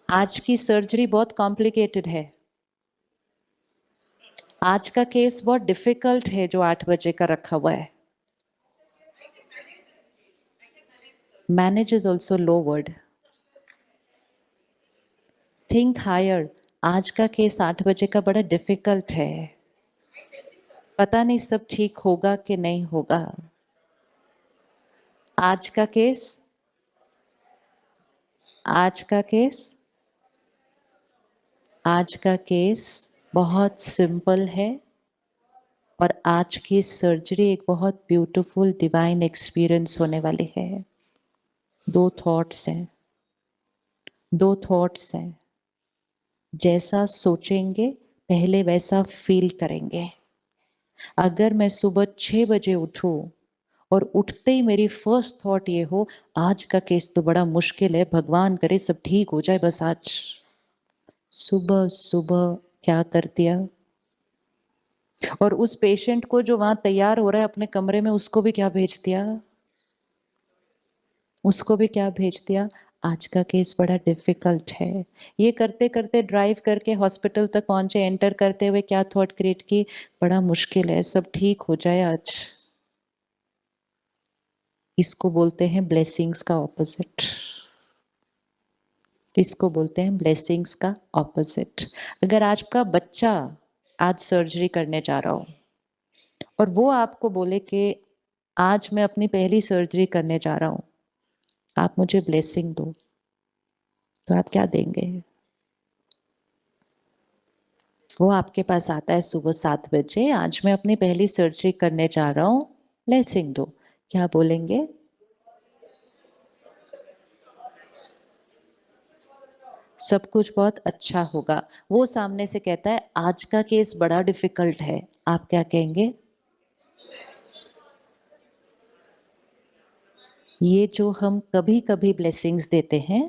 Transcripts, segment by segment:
आज की सर्जरी बहुत कॉम्प्लिकेटेड है। आज का केस बहुत डिफिकल्ट है जो 8 बजे का रखा हुआ है। Manage is also low word. Think higher. आज का केस 8 बजे का बड़ा डिफिकल्ट है। पता नहीं सब ठीक होगा कि नहीं होगा। आज का केस आज का केस आज का केस बहुत सिंपल है और आज की सर्जरी एक बहुत ब्यूटीफुल डिवाइन एक्सपीरियंस होने वाली है। दो थॉट्स हैं। जैसा सोचेंगे पहले वैसा फील करेंगे। अगर मैं सुबह 6 बजे उठूं और उठते ही मेरी फर्स्ट थॉट ये हो आज का केस तो बड़ा मुश्किल है, भगवान करे सब ठीक हो जाए बस आज। सुबह सुबह क्या कर दिया। और उस पेशेंट को जो वहां तैयार हो रहा है अपने कमरे में उसको भी क्या भेज दिया। आज का केस बड़ा डिफिकल्ट है। ये करते करते ड्राइव करके हॉस्पिटल तक पहुंचे, एंटर करते हुए क्या थॉट क्रिएट की, बड़ा मुश्किल है सब ठीक हो जाए आज। इसको बोलते हैं ब्लेसिंग्स का ऑपोजिट। इसको बोलते हैं ब्लेसिंग्स का ऑपोजिट। अगर आपका बच्चा आज सर्जरी करने जा रहा हो और वो आपको बोले कि आज मैं अपनी पहली सर्जरी करने जा रहा हूं, आप मुझे ब्लेसिंग दो, तो आप क्या देंगे। वो आपके पास आता है सुबह 7 बजे, आज मैं अपनी पहली सर्जरी करने जा रहा हूं, ब्लेसिंग दो, क्या बोलेंगे। सब कुछ बहुत अच्छा होगा। वो सामने से कहता है आज का केस बड़ा डिफिकल्ट है, आप क्या कहेंगे। ये जो हम कभी कभी ब्लेसिंग्स देते हैं,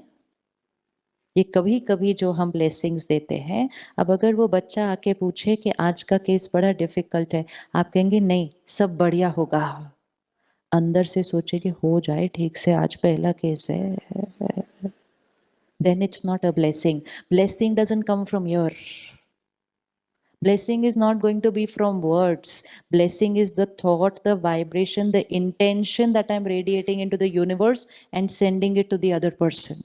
ये कभी कभी जो हम ब्लेसिंग्स देते हैं, अब अगर वो बच्चा आके पूछे कि आज का केस बड़ा डिफिकल्ट है, आप कहेंगे नहीं सब बढ़िया होगा। अंदर से सोचे कि हो जाए ठीक से, आज पहला केस है, then it's not a blessing. Blessing doesn't come from your. Blessing is not going to be from words. Blessing is the thought, the vibration, the intention that I'm radiating into the universe and sending it to the other person.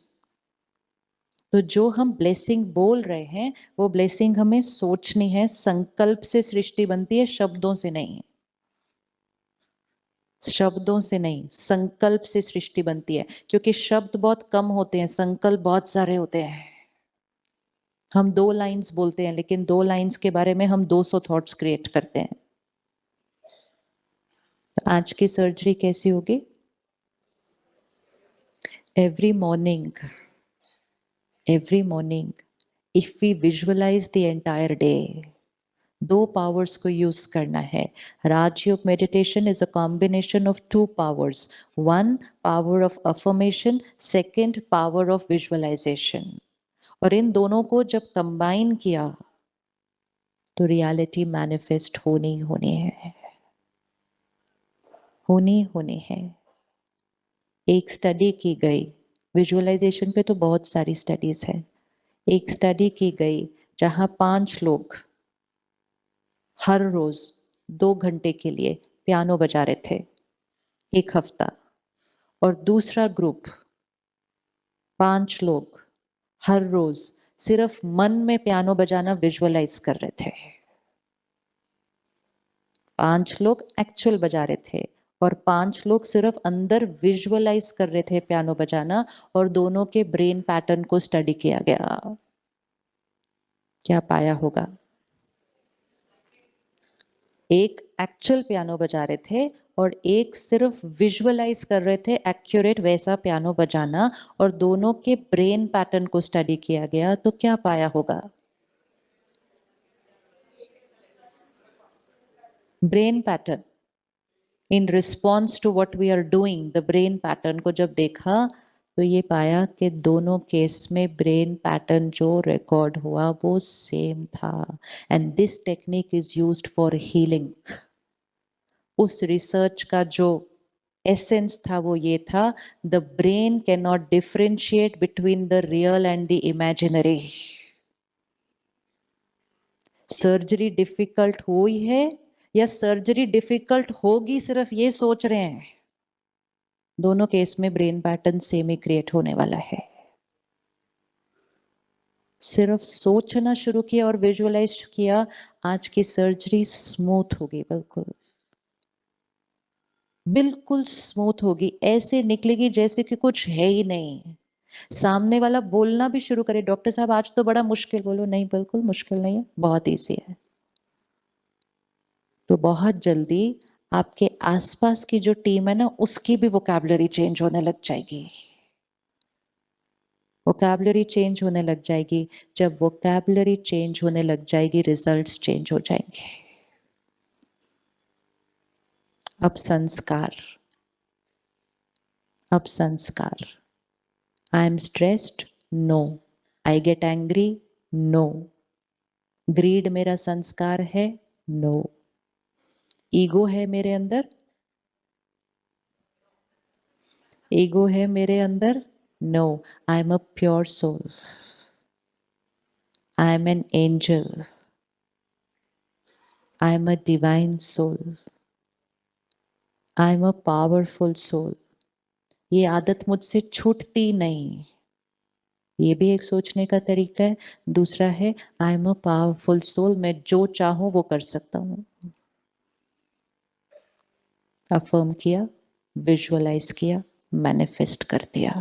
तो जो हम blessing बोल रहे हैं वो blessing हमें सोचनी है। संकल्प से सृष्टि बनती है, शब्दों से नहीं। शब्दों से नहीं, संकल्प से सृष्टि बनती है। क्योंकि शब्द बहुत कम होते हैं, संकल्प बहुत सारे होते हैं। हम 2 लाइंस बोलते हैं लेकिन 2 लाइंस के बारे में हम 200 थॉट्स क्रिएट करते हैं। तो आज की सर्जरी कैसी होगी। Every morning if we visualize the entire day, 2 powers को यूज करना है। Rajyoga meditation is a combination of 2 powers, 1 power of affirmation, second power of visualization. और इन दोनों को जब कंबाइन किया तो रियलिटी मैनिफेस्ट होनी है। एक स्टडी की गई, विजुअलाइजेशन पे तो बहुत सारी स्टडीज है। एक स्टडी की गई जहां 5 लोग हर रोज 2 घंटे के लिए पियानो बजा रहे थे, 1 हफ्ता। और दूसरा ग्रुप 5 लोग हर रोज सिर्फ मन में पियानो बजाना विजुअलाइज कर रहे थे। 5 लोग एक्चुअल बजा रहे थे और 5 लोग सिर्फ अंदर विजुअलाइज कर रहे थे पियानो बजाना, और दोनों के ब्रेन पैटर्न को स्टडी किया गया। क्या पाया होगा। एक एक्चुअल पियानो बजा रहे थे और एक सिर्फ विजुअलाइज कर रहे थे एक्यूरेट वैसा पियानो बजाना, और दोनों के ब्रेन पैटर्न को स्टडी किया गया। तो क्या पाया होगा। Brain pattern in response to what we are doing, the brain pattern को जब देखा तो ये पाया कि दोनों केस में ब्रेन पैटर्न जो रिकॉर्ड हुआ वो सेम था। And this technique is used for healing. उस रिसर्च का जो एसेंस था वो ये था, the brain can not differentiate between the real and the imaginary. Surgery difficult हुई है या सर्जरी डिफिकल्ट होगी सिर्फ ये सोच रहे हैं, दोनों केस में ब्रेन पैटर्न सेम ही क्रिएट होने वाला है। सिर्फ सोचना शुरू किया और विजुअलाइज किया, आज की सर्जरी स्मूथ होगी, बिल्कुल बिल्कुल स्मूथ होगी, ऐसे निकलेगी जैसे कि कुछ है ही नहीं। सामने वाला बोलना भी शुरू करे, डॉक्टर साहब आज तो बड़ा मुश्किल, बोलो नहीं बिल्कुल मुश्किल नहीं है, बहुत ईजी है। तो बहुत जल्दी आपके आसपास की जो टीम है ना, उसकी भी वोकैबुलरी चेंज होने लग जाएगी। वोकैबुलरी चेंज होने लग जाएगी, जब वोकैबुलरी चेंज होने लग जाएगी रिजल्ट्स चेंज हो जाएंगे। अब संस्कार, अब संस्कार। I am stressed, no. I get angry, no. Greed मेरा संस्कार है, नो। ईगो है मेरे अंदर, ईगो है मेरे अंदर, no. I am a pure soul, I am an angel, I am a divine soul, I am a powerful soul. ये आदत मुझसे छूटती नहीं, ये भी एक सोचने का तरीका है। दूसरा है I am a powerful soul, मैं जो चाहूं वो कर सकता हूं। अफर्म किया, विजुअलाइज किया, मैनिफेस्ट कर दिया।